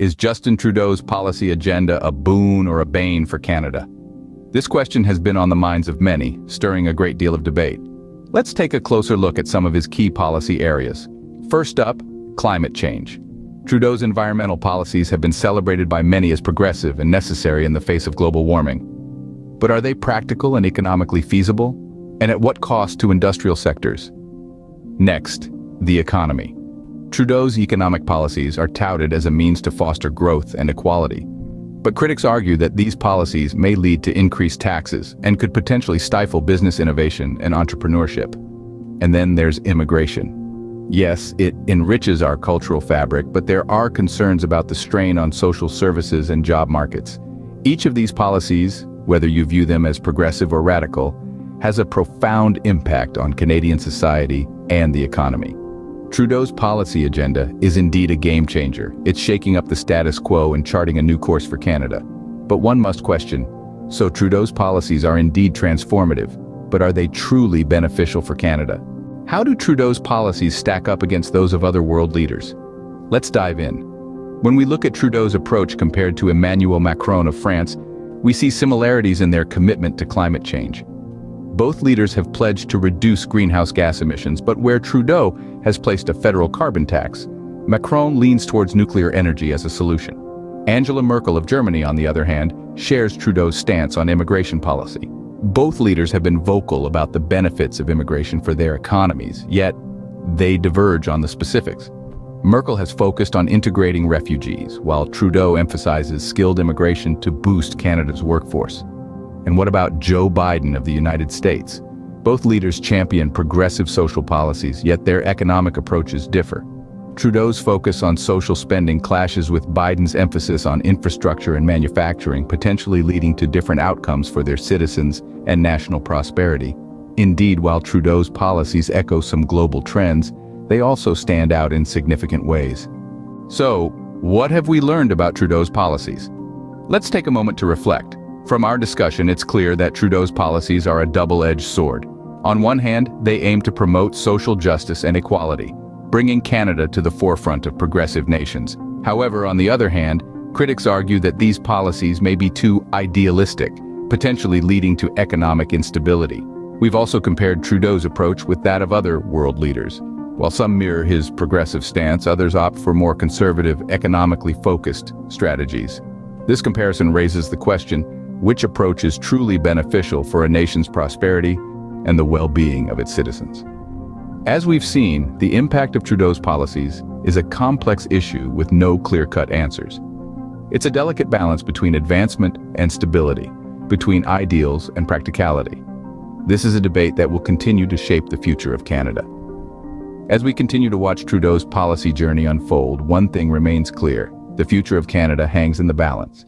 Is Justin Trudeau's policy agenda a boon or a bane for Canada? This question has been on the minds of many, stirring a great deal of debate. Let's take a closer look at some of his key policy areas. First up, climate change. Trudeau's environmental policies have been celebrated by many as progressive and necessary in the face of global warming. But are they practical and economically feasible? And at what cost to industrial sectors? Next, the economy. Trudeau's economic policies are touted as a means to foster growth and equality. But critics argue that these policies may lead to increased taxes and could potentially stifle business innovation and entrepreneurship. And then there's immigration. Yes, it enriches our cultural fabric, but there are concerns about the strain on social services and job markets. Each of these policies, whether you view them as progressive or radical, has a profound impact on Canadian society and the economy. Trudeau's policy agenda is indeed a game changer. It's shaking up the status quo and charting a new course for Canada. But one must question, so Trudeau's policies are indeed transformative, but are they truly beneficial for Canada? How do Trudeau's policies stack up against those of other world leaders? Let's dive in. When we look at Trudeau's approach compared to Emmanuel Macron of France, we see similarities in their commitment to climate change. Both leaders have pledged to reduce greenhouse gas emissions, but where Trudeau has placed a federal carbon tax, Macron leans towards nuclear energy as a solution. Angela Merkel of Germany, on the other hand, shares Trudeau's stance on immigration policy. Both leaders have been vocal about the benefits of immigration for their economies, yet they diverge on the specifics. Merkel has focused on integrating refugees, while Trudeau emphasizes skilled immigration to boost Canada's workforce. And what about Joe Biden of the United States? Both leaders champion progressive social policies, yet their economic approaches differ. Trudeau's focus on social spending clashes with Biden's emphasis on infrastructure and manufacturing, potentially leading to different outcomes for their citizens and national prosperity. Indeed, while Trudeau's policies echo some global trends, they also stand out in significant ways. So, what have we learned about Trudeau's policies? Let's take a moment to reflect. From our discussion, it's clear that Trudeau's policies are a double-edged sword. On one hand, they aim to promote social justice and equality, bringing Canada to the forefront of progressive nations. However, on the other hand, critics argue that these policies may be too idealistic, potentially leading to economic instability. We've also compared Trudeau's approach with that of other world leaders. While some mirror his progressive stance, others opt for more conservative, economically focused strategies. This comparison raises the question, which approach is truly beneficial for a nation's prosperity and the well-being of its citizens? As we've seen, the impact of Trudeau's policies is a complex issue with no clear-cut answers. It's a delicate balance between advancement and stability, between ideals and practicality. This is a debate that will continue to shape the future of Canada. As we continue to watch Trudeau's policy journey unfold, one thing remains clear: the future of Canada hangs in the balance.